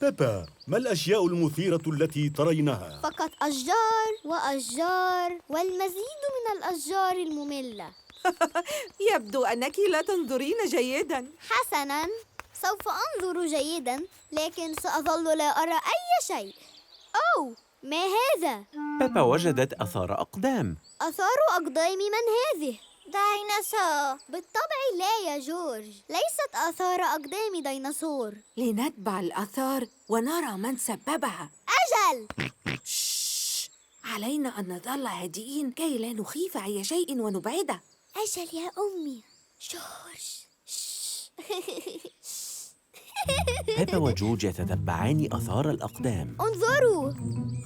بيبا، ما الأشياء المثيرة التي ترينها؟ فقط أشجار وأشجار والمزيد من الأشجار المملة. يبدو أنك لا تنظرين جيداً. حسناً، سوف أنظر جيداً، لكن سأظل لا أرى أي شيء. أوه، ما هذا؟ بيبا وجدت آثار أقدام. آثار أقدام من هذه؟ ديناصور. بالطبع لا يا جورج، ليست آثار أقدام ديناصور. لنتبع الآثار ونرى من سببها. أجل! شش. علينا أن نظل هادئين كي لا نخيف أي شيء ونبعده. أجل يا أمي. جورج. بيبا وجورج يتتبعان آثار الأقدام. انظروا.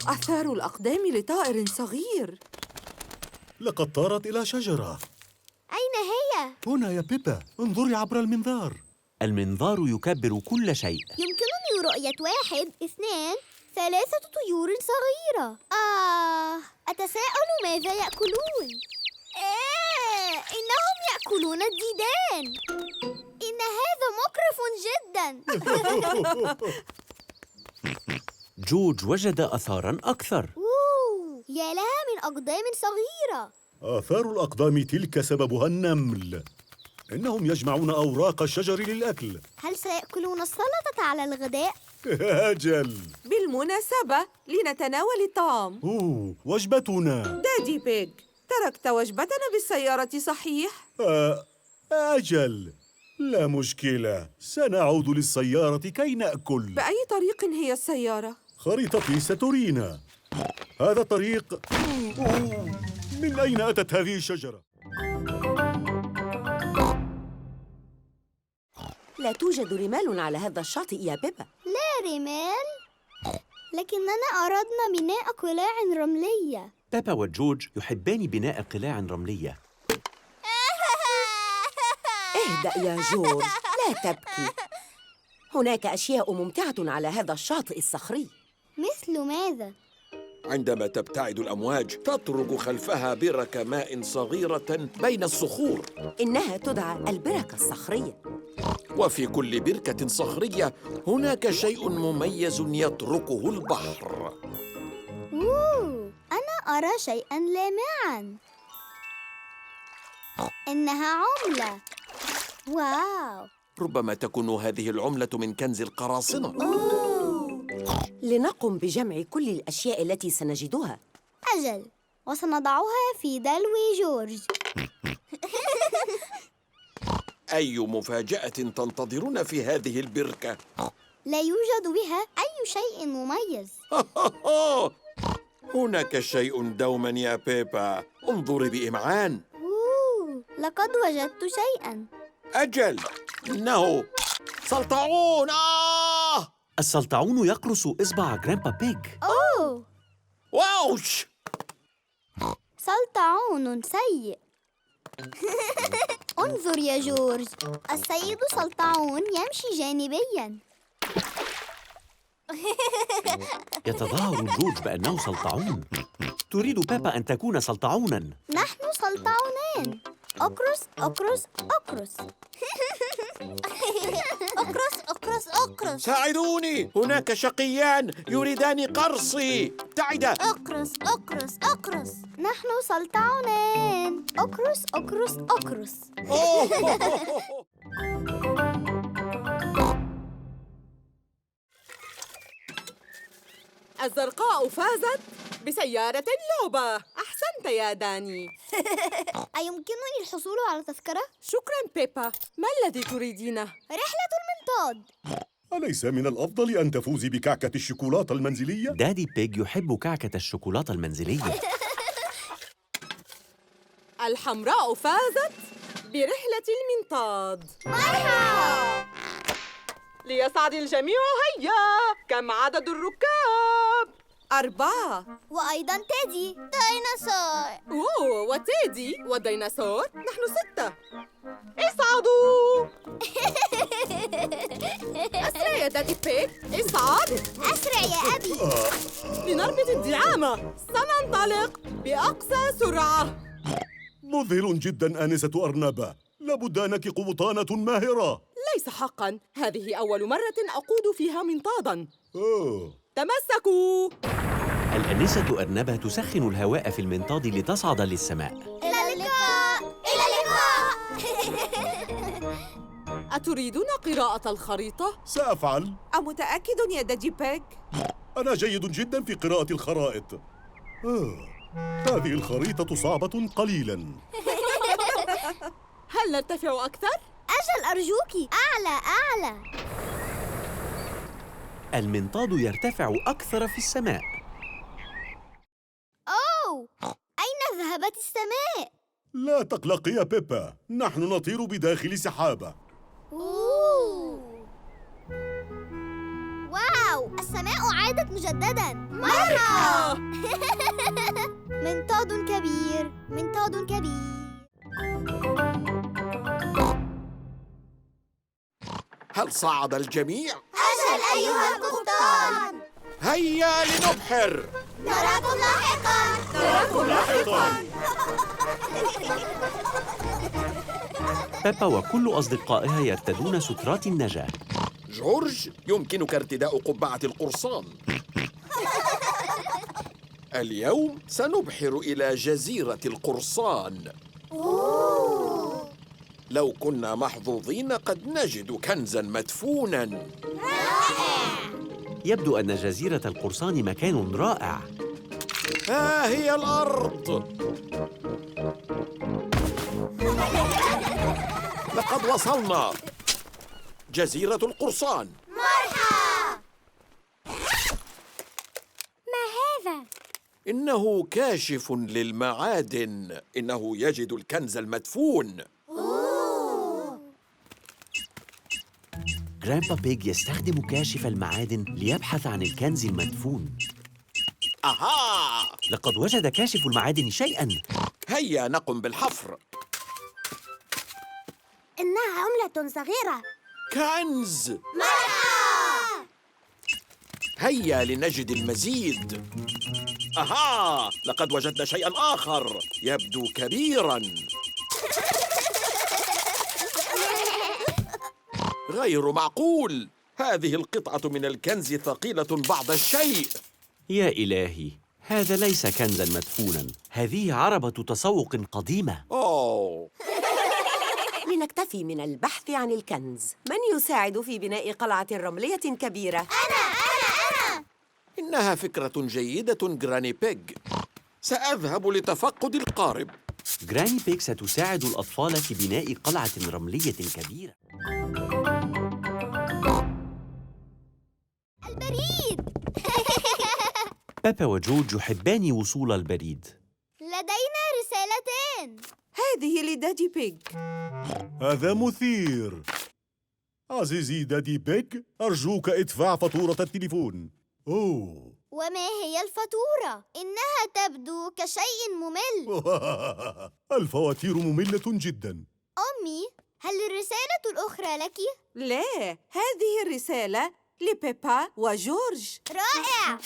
آثار الأقدام لطائر صغير. لقد طارت إلى شجرة. أين هي؟ هنا يا بيبا، انظري عبر المنظار. المنظار يكبر كل شيء. يمكنني رؤية 1 2 3 طيور صغيرة. أتساءل ماذا يأكلون؟ إنهم يأكلون الديدان. إن هذا مقرف جداً. جورج وجد آثاراً أكثر. يا لها من أقدام صغيرة. آثار الأقدام تلك سببها النمل. إنهم يجمعون أوراق الشجر للأكل. هل سيأكلون السلطة على الغداء؟ أجل. بالمناسبة لنتناول الطعام. وجبتنا. دادي بيج، تركت وجبتنا بالسيارة صحيح؟ أجل، لا مشكلة، سنعود للسيارة كي نأكل. بأي طريق هي السيارة؟ خريطتي سترينا. هذا طريق. من أين أتت هذه الشجرة؟ لا توجد رمال على هذا الشاطئ يا بيبا. لا رمال، لكننا أردنا بناء قلاع رملية. بيبا وجورج يحبان بناء قلاع رملية. اهدأ يا جورج، لا تبكي. هناك أشياء ممتعة على هذا الشاطئ الصخري. مثل ماذا؟ عندما تبتعد الأمواج تترك خلفها بركة ماء صغيرة بين الصخور. إنها تدعى البركة الصخرية. وفي كل بركة صخرية هناك شيء مميز يتركه البحر. أنا أرى شيئاً لامعاً. إنها عملة. واو! ربما تكون هذه العملة من كنز القراصنة. لنقم بجمع كل الأشياء التي سنجدها. أجل، وسنضعها في دلو جورج. أي مفاجأة تنتظرون في هذه البركة؟ لا يوجد بها أي شيء مميز. هناك شيء دوما يا بيبا، انظري بإمعان. لقد وجدت شيئاً. أجل، إنه سلطعون. السلطعون يقرص إصبع جرامبا بيج. واوش! سلطعون سيء. انظر يا جورج، السيد سلطعون يمشي جانبياً. يتظاهر جورج بأنه سلطعون. تريد بيبا أن تكون سلطعوناً. نحن سلطعونان. أقرص أقرص أقرص. أقرص أقرص أقرص. ساعدوني، هناك شقيان يريدان قرصي. ابتعدا. أقرص أقرص أقرص. نحن سلطعونان. أقرص أقرص أقرص. الزرقاء فازت بسيارة اللعبة. أحسنت يا داني. أيمكنني الحصول على تذكرة؟ شكراً بيبا. ما الذي تريدينه؟ رحلة المنطاد. أليس من الأفضل أن تفوزي بكعكة الشوكولاتة المنزلية؟ دادي بيج يحب كعكة الشوكولاتة المنزلية. الحمراء فازت برحلة المنطاد. مرحبا. ليسعد الجميع. هيا، كم عدد الركاب؟ 4. وأيضاً تيدي ديناصور. وتيدي والديناصور. نحن 6. اصعدوا. أسرع يا دادي بيج، اصعد. أسرع يا أبي. لنربط الدعامة. سننطلق بأقصى سرعة. مذهل جداً آنسة أرنبة، لابد أنك قبطانة ماهرة. ليس حقاً. هذه أول مرة أقود فيها منطادا. أوه. تمسكوا! الأنسة أرنبة تسخن الهواء في المنطاد لتصعد للسماء. إلى اللقاء. إلى اللقاء. أتريدون قراءة الخريطة؟ سأفعل. أمتأكد يا دادي بيج؟ أنا جيد جدا في قراءة الخرائط. هذه الخريطة صعبة قليلا. هل نرتفع أكثر؟ أجل أرجوك، أعلى أعلى. المنطاد يرتفع أكثر في السماء. أوه، أين ذهبت السماء؟ لا تقلقي يا بيبا، نحن نطير بداخل سحابة. أوه. واو، السماء عادت مجدداً. مرحبا. منطاد كبير، منطاد كبير. هل صعد الجميع؟ أجل أيها القبطان. هيا لنبحر. نراكم لاحقاً. بيبا وكل أصدقائها يرتدون سترات النجاة. جورج، يمكنك ارتداء قبعة القرصان. اليوم سنبحر إلى جزيرة القرصان. لو كنا محظوظين قد نجد كنزاً مدفوناً. يبدو أن جزيرة القرصان مكان رائع. ها هي الأرض. لقد وصلنا. جزيرة القرصان. مرحبا. ما هذا؟ إنه كاشف للمعادن. إنه يجد الكنز المدفون. جرامبا بيج يستخدم كاشف المعادن ليبحث عن الكنز المدفون. أها! لقد وجد كاشف المعادن شيئاً. هيا نقم بالحفر. إنها عملة صغيرة. كنز! مرحبا. هيا لنجد المزيد. أها! لقد وجدنا شيئاً آخر يبدو كبيراً. غير معقول. هذه القطعة من الكنز ثقيلة بعض الشيء. يا إلهي، هذا ليس كنزاً مدفوناً. هذه عربة تسوق قديمة. أوه! لنكتفي من البحث عن الكنز. من يساعد في بناء قلعة رملية كبيرة؟ إنها فكرة جيدة جراني بيج. سأذهب لتفقد القارب. جراني بيج ستساعد الأطفال في بناء قلعة رملية كبيرة. البريد. بيبا وجورج يحبان وصول البريد. لدينا رسالتان. هذه لدادي بيج. هذا مثير. عزيزي دادي بيج، أرجوك ادفع فاتورة التليفون. أوه. وما هي الفاتورة؟ إنها تبدو كشيء ممل. الفواتير مملة جدا. أمي، هل الرسالة الأخرى لك؟ لا، هذه الرسالة لبيبا وجورج. رائع!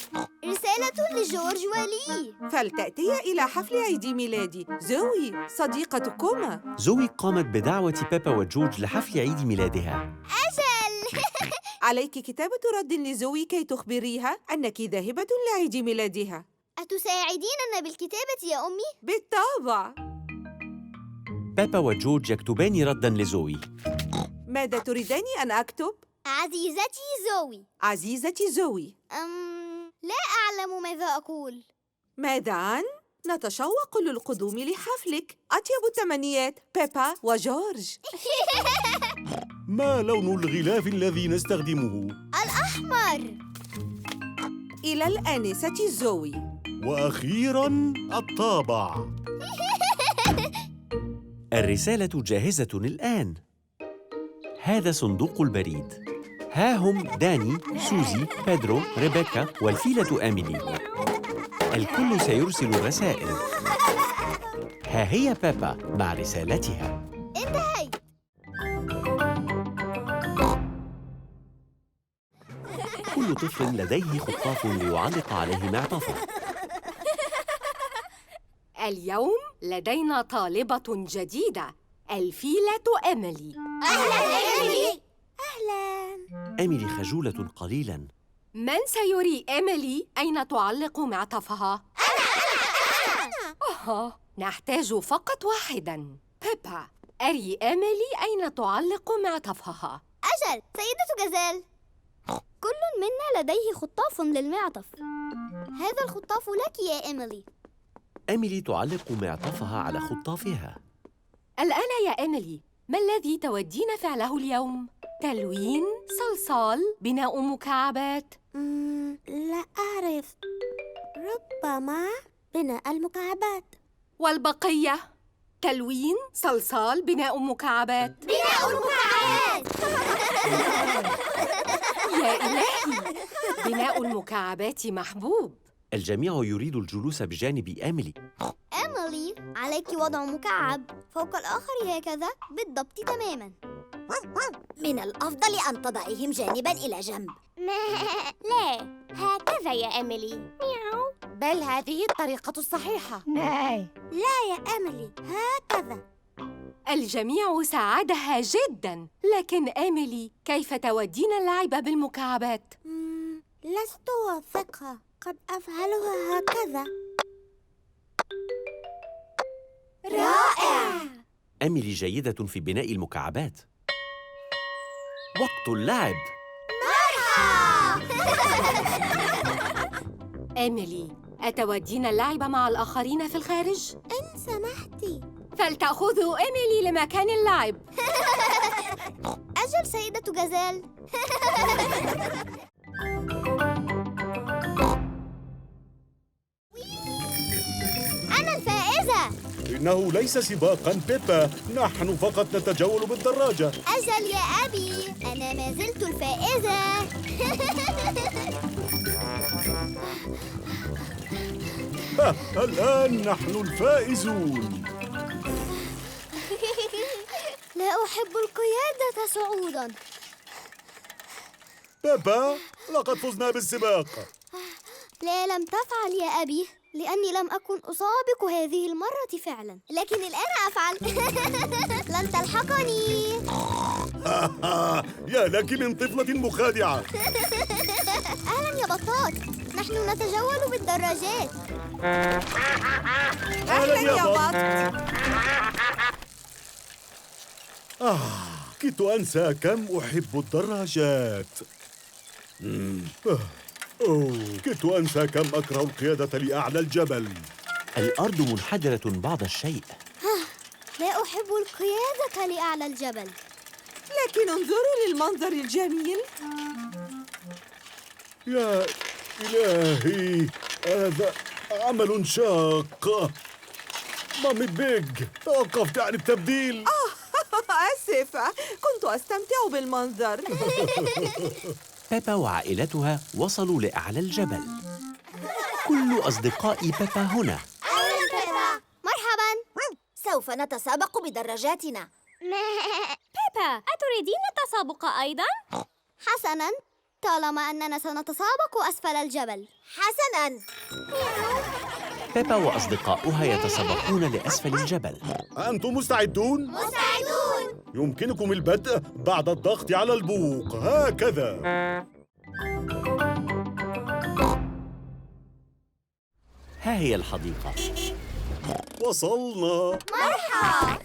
رسالة لجورج ولي. فلتأتيا إلى حفل عيد ميلادي زوي صديقتكما. زوي قامت بدعوة بيبا وجورج لحفل عيد ميلادها. أجل. عليك كتابة رد لزوي كي تخبريها أنك ذاهبة لعيد ميلادها. أتساعديننا بالكتابة يا أمي؟ بالطبع. بيبا وجورج يكتبان رداً لزوي. ماذا تريدان أن أكتب؟ عزيزتي زوي. عزيزتي زوي. لا أعلم ماذا أقول. ماذا عن؟ نتشوق للقدوم لحفلك. أطيب التمنيات بيبا وجورج. ما لون الغلاف الذي نستخدمه؟ الأحمر. إلى الآنسة زوي. وأخيراً الطابع. الرسالة جاهزة الآن. هذا صندوق البريد. ها هم داني، سوزي، بيدرو، ريبيكا والفيلة آميلي. الكل سيرسل رسائل. ها هي بيبا مع رسالتها. انتهيت. كل طفل لديه خطاف ليعلق عليه معطفا. اليوم لدينا طالبة جديدة، الفيلة إيميلي. أهلاً إيميلي. إيميلي خجولة قليلاً. من سيري إيميلي أين تعلق معطفها؟ أوه، نحتاج فقط واحداً. بيبا، أري إيميلي أين تعلق معطفها. أجل سيدة جزال، كل منا لديه خطاف للمعطف. هذا الخطاف لك يا إيميلي. إيميلي تعلق معطفها على خطافها. الآن يا إيميلي، ما الذي تودين فعله اليوم؟ تلوين، صلصال، بناء مكعبات؟ لا أعرف، ربما بناء المكعبات. والبقية؟ تلوين، صلصال، بناء مكعبات. بناء المكعبات. يا إلهي، بناء المكعبات محبوب. الجميع يريد الجلوس بجانب إيميلي. إيميلي، عليك وضع مكعب فوق الآخر هكذا بالضبط تماماً. من الأفضل أن تضعيهم جانباً إلى جنب. لا، هكذا يا إيميلي. مياو. بل هذه الطريقة الصحيحة. لا يا إيميلي، هكذا. الجميع ساعدها جداً، لكن إيميلي، كيف تودين اللعب بالمكعبات؟ لست واثقة، قد أفعلها هكذا. رائع! إيميلي جيدة في بناء المكعبات. وقت اللعب. إيميلي، أتودين اللعب مع الآخرين في الخارج؟ إن سمحتِ. فلتأخذوا إيميلي لمكان اللعب. أجل سيدة جزال. أنا الفائزة. إنه ليس سباقاً بيبا، نحن فقط نتجول بالدراجة. أجل يا أبي، أنا ما زلت الفائزة. الآن نحن الفائزون. لا أحب القيادة صعوداً. بيبا، لقد فزنا بالسباق. لا، لم تفعل يا أبي، لأني لم أكن أسابق هذه المرة فعلاً، لكن الآن أفعل. لن تلحقني. يا لك من طفلة مخادعة. أهلاً يا بطاط، نحن نتجول بالدراجات. أهلاً يا بط. كدت أنسى كم أحب الدراجات. كدت أنسى كم أكره القيادة لأعلى الجبل. الأرض منحدرة بعض الشيء. لا أحب القيادة لأعلى الجبل. لكن انظروا للمنظر الجميل. يا إلهي، هذا عمل شاق. مامي بيج، توقفت عن التبديل. آسفة، كنت أستمتع بالمنظر. بيبا وعائلتها وصلوا لأعلى الجبل. كل أصدقاء بيبا هنا. أهلاً بيبا. مرحباً. سوف نتسابق بدراجاتنا. بيبا، أتريدين التسابق أيضاً؟ حسناً، طالما أننا سنتسابق أسفل الجبل. حسناً. بيبا وأصدقاؤها يتسابقون لأسفل الجبل. أنتم مستعدون؟ مستعدون. يمكنكم البدء بعد الضغط على البوق، هكذا. ها هي الحديقة. وصلنا. مرحبا.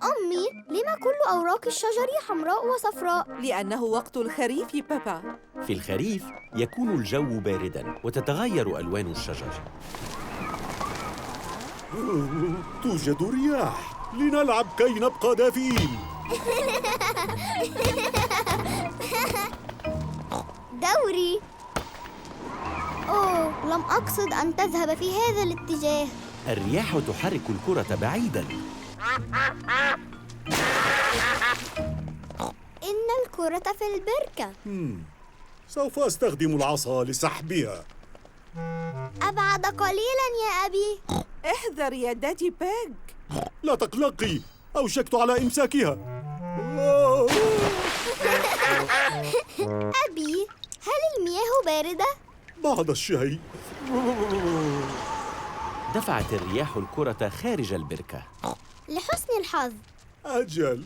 أمي، لما كل أوراق الشجر حمراء وصفراء؟ لأنه وقت الخريف بابا. في الخريف يكون الجو بارداً وتتغير ألوان الشجر. توجد رياح، لنلعب كي نبقى دافئين. دوري. أوه، لم أقصد أن تذهب في هذا الاتجاه. الرياح تحرك الكرة بعيداً. إن الكرة في البركة. سوف أستخدم العصا لسحبها. أبعد قليلاً يا أبي. احذر يا دادي بيج. لا تقلقي، أوشكت على إمساكها. أبي، هل المياه باردة؟ بعض الشيء. دفعت الرياح الكرة خارج البركة. لحسن الحظ. أجل،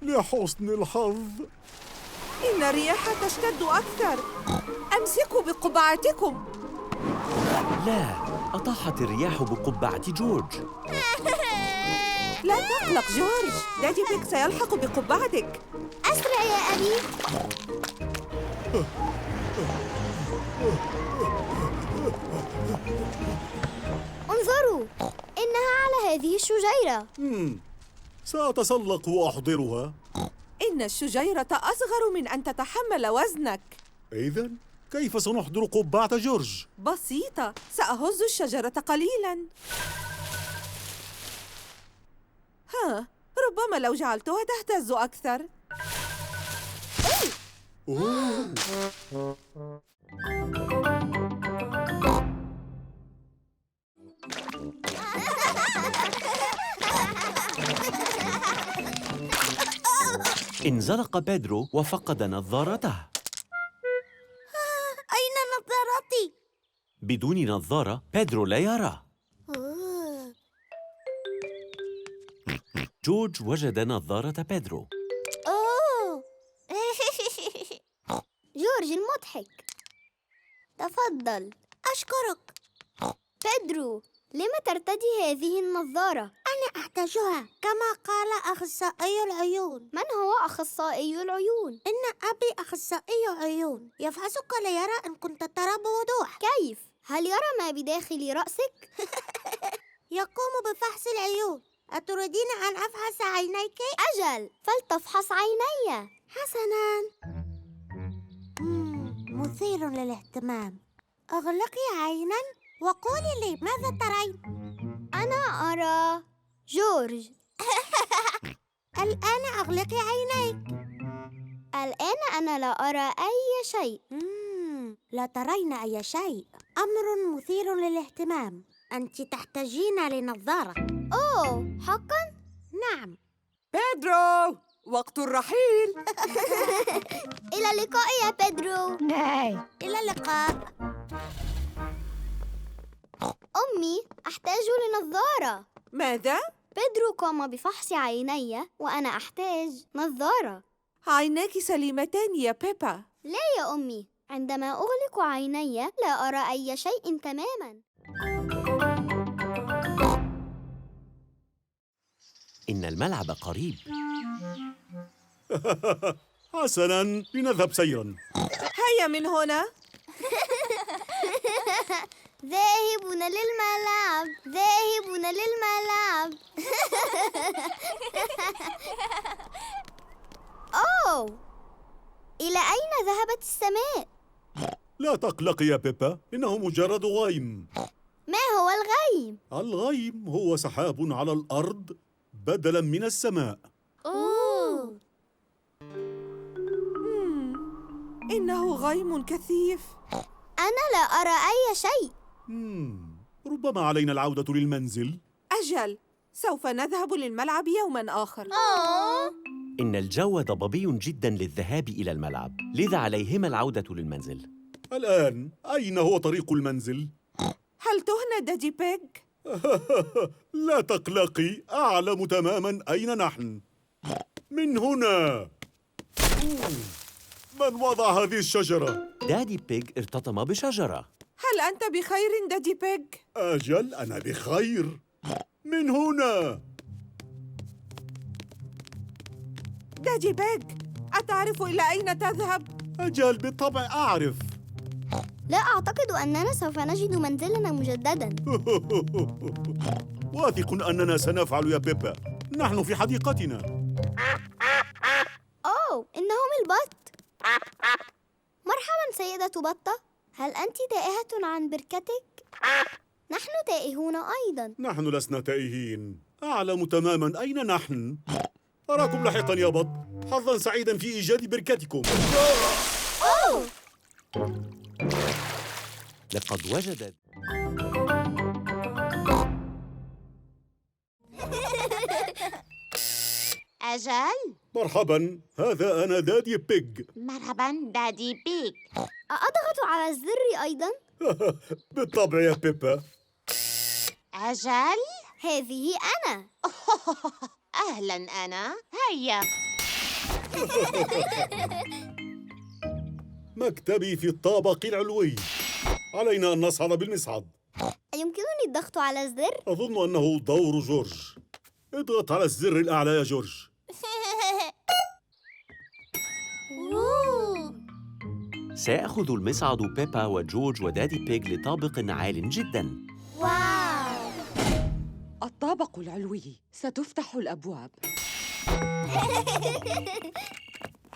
لحسن الحظ. إن الرياح تشتد أكثر. أمسكوا بقبعتكم. لا، أطاحت الرياح بقبعة جورج. لا تقلق جورج، دادي بيك سيلحق بقبعتك. أسرع يا أبي. انظروا، إنها على هذه الشجيرة. سأتسلق وأحضرها. إن الشجيرة أصغر من أن تتحمل وزنك. إذن كيف سنحضر قبعة جورج؟ بسيطة، سأهز الشجرة قليلاً. ربما لو جعلتها تهتز أكثر. انزلق بيدرو وفقد نظارته. أين نظارتي؟ بدون نظارة بيدرو لا يرى. جورج وجد نظارة بيدرو. أوه. جورج المضحك، تفضل. أشكرك. بيدرو، لم ترتدي هذه النظارة؟ أنا أحتاجها كما قال أخصائي العيون. من هو أخصائي العيون؟ إن أبي أخصائي عيون، يفحصك ليرى إن كنت ترى بوضوح. كيف؟ هل يرى ما بداخل رأسك؟ يقوم بفحص العيون. أتريدين أن أفحص عينيك؟ أجل، فلتفحص عيني. حسناً. مثير للاهتمام. أغلقي عيناً وقولي لي ماذا ترين؟ أنا أرى جورج. الآن أغلقي عينيك. الآن أنا لا أرى أي شيء. لا ترين أي شيء. أمر مثير للاهتمام. أنت تحتاجين لنظارة. أوه، حقاً؟ نعم. بيدرو، وقت الرحيل. إلى اللقاء يا بيدرو. إلى اللقاء. أمي، أحتاج لنظارة. ماذا؟ بيدرو قام بفحص عيني وأنا أحتاج نظارة. عيناك سليمتان يا بيبا. لا يا أمي، عندما أغلق عيني لا أرى أي شيء تماماً. إن الملعب قريب. حسناً، لنذهب سيراً. هيا من هنا. ذاهبون للملعب، ذاهبون للملعب. أوه، إلى أين ذهبت السماء؟ لا تقلقي يا بيبا، إنه مجرد غيم. ما هو الغيم؟ الغيم هو سحاب على الأرض بدلاً من السماء. أوه. إنه غيم كثيف. أنا لا أرى أي شيء. ربما علينا العودة للمنزل. أجل، سوف نذهب للملعب يوماً آخر. إن الجو ضبابي جداً للذهاب إلى الملعب، لذا عليهما العودة للمنزل. الآن أين هو طريق المنزل؟ هل تهنى دادي بيج؟ لا تقلقي، أعلم تماماً أين نحن. من هنا. من وضع هذه الشجرة؟ دادي بيج ارتطم بشجرة. هل أنت بخير دادي بيج؟ أجل، أنا بخير. من هنا. دادي بيج، أتعرف إلى أين تذهب؟ أجل، بالطبع أعرف. لا أعتقد أننا سوف نجد منزلنا مجدداً. واثق أننا سنفعل يا بيبا، نحن في حديقتنا. أوه، إنهم البط. مرحباً سيدة بطة، هل أنت تائهة عن بركتك؟ نحن تائهون أيضاً. نحن لسنا تائهين، أعلم تماماً أين نحن. أراكم لاحقاً يا بط، حظاً سعيداً في إيجاد بركتكم. أوه. لقد وجدت أجل. مرحباً، هذا أنا دادي بيج. مرحباً دادي بيج. أضغط على الزر أيضاً؟ بالطبع يا بيبا. أجل. هذه أنا. أهلاً أنا، هيا. مكتبي في الطابق العلوي. علينا أن نصعد بالمصعد. أيمكنني الضغط على الزر؟ أظن أنه دور جورج. اضغط على الزر الأعلى يا جورج. سيأخذ المصعد بيبا وجورج ودادي بيج لطابق عال جداً. واو! الطابق العلوي، ستفتح الأبواب.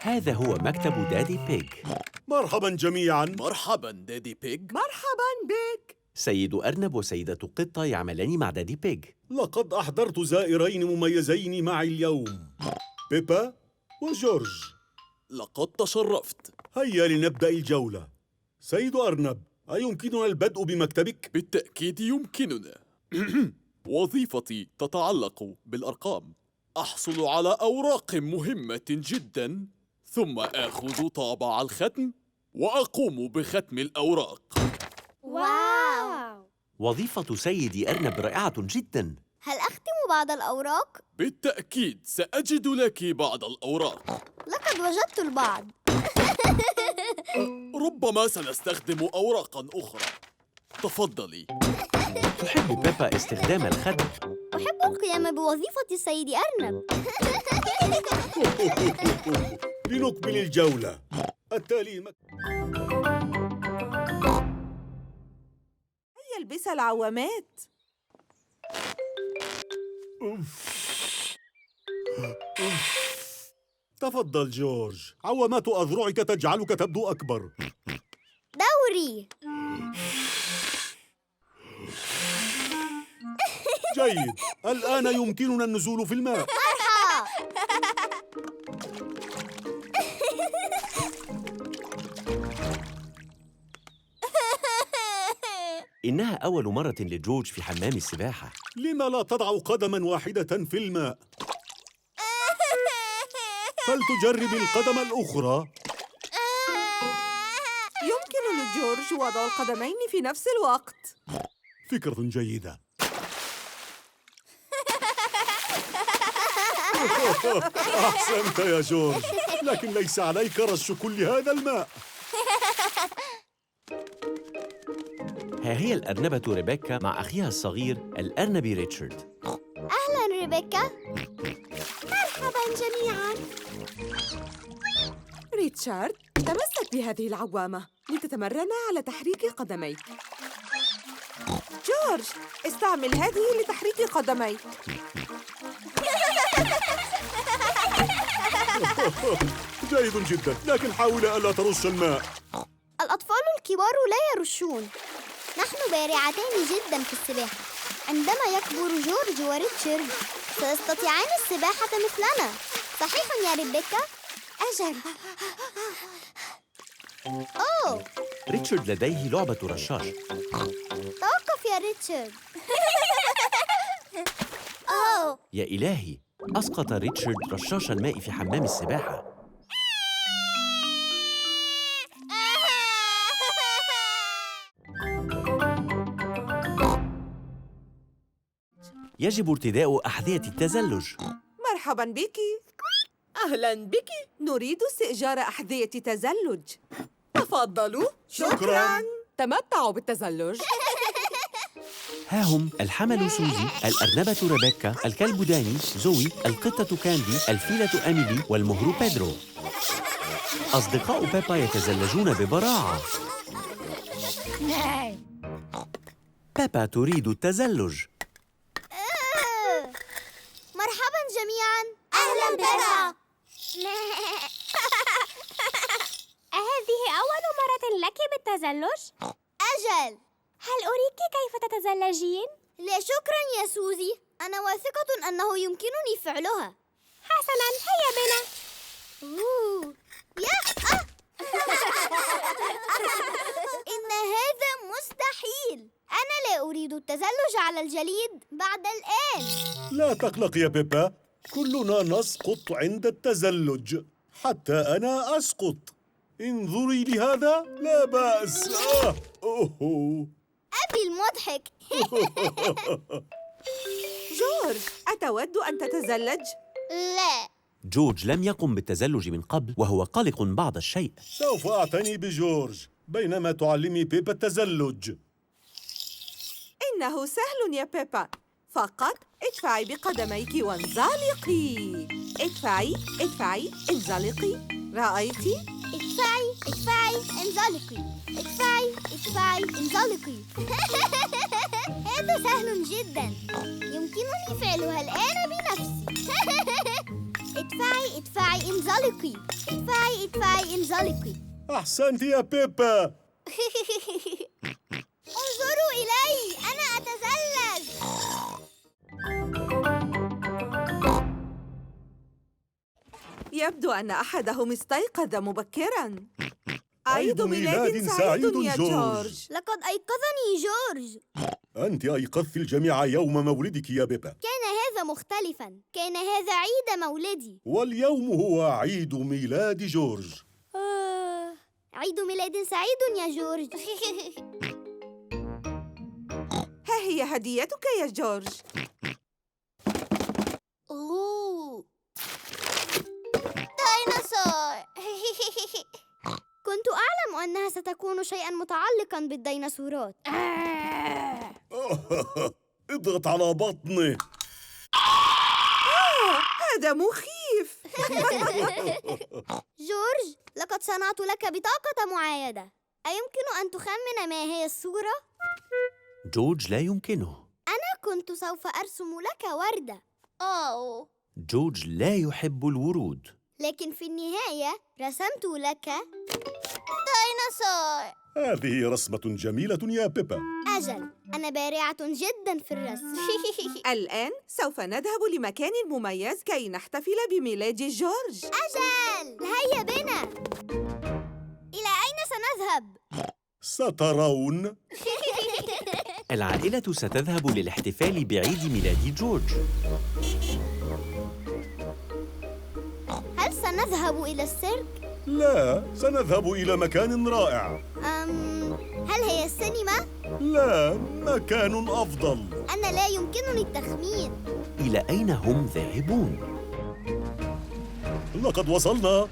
هذا هو مكتب دادي بيج. مرحباً جميعاً. مرحباً دادي بيج. مرحباً بك. سيد أرنب وسيدة قطة يعملان مع دادي بيج. لقد أحضرت زائرين مميزين معي اليوم، بيبا وجورج. لقد تشرفت. هيا لنبدأ الجولة. سيد أرنب، أيمكننا البدء بمكتبك؟ بالتأكيد يمكننا. وظيفتي تتعلق بالأرقام. أحصل على أوراق مهمة جداً، ثم آخذ طابع الختم وأقوم بختم الأوراق. واو! وظيفة سيد أرنب رائعة جداً. هل أختم بعض الأوراق؟ بالتأكيد سأجد لك بعض الأوراق. لقد وجدت البعض. ربما سنستخدم أوراقاً أخرى. تفضلي. تحب بيبا استخدام الختم. أحب القيام بوظيفة السيد أرنب. لنكمل الجولة. التالي هيا البس العوامات. تفضل جورج. عوامات أذرعك تجعلك تبدو أكبر. دوري. جيد. الآن يمكننا النزول في الماء. إنها أول مرة لجورج في حمام السباحة. لما لا تضع قدماً واحدة في الماء؟ فلتجرب القدم الأخرى. يمكن لجورج وضع القدمين في نفس الوقت. فكرة جيدة. أحسنت يا جورج، لكن ليس عليك رش كل هذا الماء. ها هي الأرنبة ريبيكا مع أخيها الصغير الأرنب ريتشارد. أهلاً ريبيكا. مرحباً جميعاً. ريتشارد، تمسك بهذه العوامة لتتمرن على تحريك قدميك. جورج، استعمل هذه لتحريك قدميك. جيد جدا، لكن حاول ألا ترش الماء. الأطفال الكبار لا يرشون. نحن بارعتان جداً في السباحة. عندما يكبر جورج وريتشارد سيستطيعان السباحة مثلنا. صحيح يا ريبيكا؟ أجل. أوه، ريتشارد لديه لعبة رشاش. توقف يا ريتشارد. أوه، يا إلهي، أسقط ريتشارد رشاش الماء في حمام السباحة. يجب ارتداء أحذية التزلج. مرحباً بك. أهلاً بك. نريد استئجار أحذية تزلج. تفضلوا. شكراً. تمتعوا بالتزلج. ها هم الحمل سوزي، الأرنبة ريبيكا، الكلب داني، زوي، القطة كاندي، الفيلة أميلي، والمهر بيدرو. أصدقاء بيبا يتزلجون ببراعة. بيبا تريد التزلج. مرحباً جميعاً. أهلاً بيبا. هذه أول مرة لك بالتزلج؟ أجل. هل أريك كيف تتزلجين؟ لا شكراً يا سوزي، أنا واثقة أنه يمكنني فعلها. حسناً، هيا بنا. أوه. يا إن هذا مستحيل. أنا لا أريد التزلج على الجليد بعد الآن. لا تقلق يا بيبا، كلنا نسقط عند التزلج، حتى أنا أسقط. انظري لهذا، لا بأس. أوه. أبي المضحك. جورج، أتود أن تتزلج؟ لا، جورج لم يقم بالتزلج من قبل وهو قلق بعض الشيء. سوف أعتني بجورج بينما تعلمي بيبا التزلج. إنه سهل يا بيبا، فقط ادفعي بقدميك وانزلقي. ادفعي ادفعي انزلقي، رأيتي؟ ادفعي انزلقي، ادفعي انزلقي. هذا سهل جدا، يمكنني فعلها الآن بنفسي. ادفعي انزلقي، ادفعي انزلقي. أحسنت يا بيبا. انظروا إلي، أنا أتزلج. يبدو أن أحدهم استيقظ مبكراً. عيد ميلاد سعيد يا جورج. لقد أيقظني جورج. أنت أيقظت الجميع يوم مولدك يا بيبا. كان هذا مختلفاً، كان هذا عيد مولدي. واليوم هو عيد ميلاد جورج. عيد ميلاد سعيد يا جورج. ها هي هديتك يا جورج. أوه، ديناصور. كنت أعلم أنها ستكون شيئاً متعلقاً بالديناصورات. اضغط على بطني. هذا مخيف. جورج، لقد صنعت لك بطاقة معايدة. أيمكن أن تخمن ما هي الصورة؟ جورج لا يمكنه. أنا كنت سوف أرسم لك وردة. أوه. جورج لا يحب الورود. لكن في النهاية رسمت لك ديناصور. هذه رسمة جميلة يا بيبا. أجل، أنا بارعة جداً في الرسم. الآن سوف نذهب لمكان مميز كي نحتفل بميلاد جورج. أجل، هيا بنا. إلى أين سنذهب؟ سترون. العائلة ستذهب للاحتفال بعيد ميلاد جورج. هل سنذهب إلى السيرك؟ لا، سنذهب إلى مكان رائع. هل هي السينما؟ لا، مكان أفضل. أنا لا يمكنني التخمين. إلى أين هم ذاهبون؟ لقد وصلنا.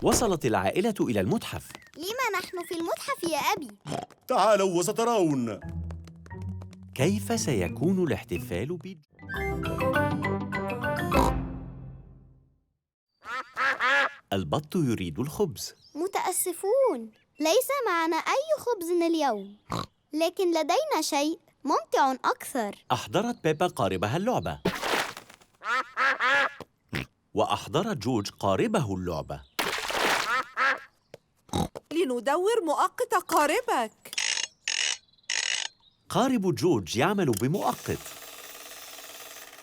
وصلت العائلة إلى المتحف. لما نحن في المتحف يا أبي؟ تعالوا وسترون. كيف سيكون الاحتفال البط يريد الخبز. متأسفون، ليس معنا أي خبز اليوم، لكن لدينا شيء ممتع أكثر. أحضرت بيبا قاربها اللعبة، وأحضر جورج قاربه اللعبة. لندور مؤقت قاربك. قارب جورج يعمل بمؤقت.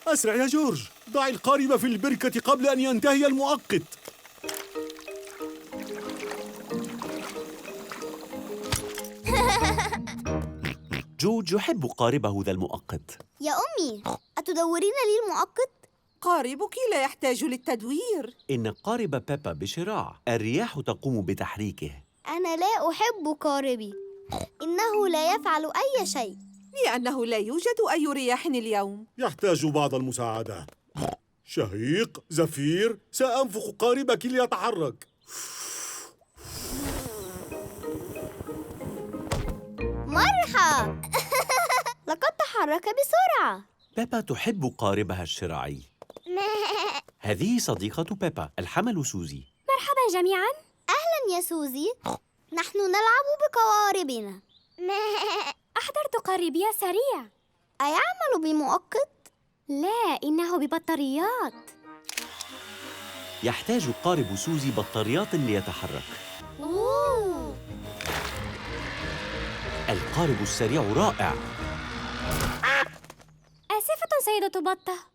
أسرع يا جورج، ضع القارب في البركة قبل أن ينتهي المؤقت. جورج يحب قاربه ذا المؤقت. يا أمي، أتدورين لي المؤقت؟ قاربك لا يحتاج للتدوير. إن قارب بيبا بشراع، الرياح تقوم بتحريكه. أنا لا أحب قاربي، إنه لا يفعل أي شيء. لأنه لا يوجد أي رياح اليوم. يحتاج بعض المساعدة. شهيق، زفير، سأنفخ قاربك ليتحرك. مرحبا. لقد تحرك بسرعة. بيبا تحب قاربها الشراعي. هذه صديقة بيبا، الحمل سوزي. مرحبا جميعاً. أهلاً يا سوزي، نحن نلعب بقواربنا. أحضرت قاربي سريع. أيعمل بمؤقت؟ لا، إنه ببطاريات. يحتاج قارب سوزي بطاريات ليتحرك. أوه. القارب السريع رائع. آسفة سيدة بطة.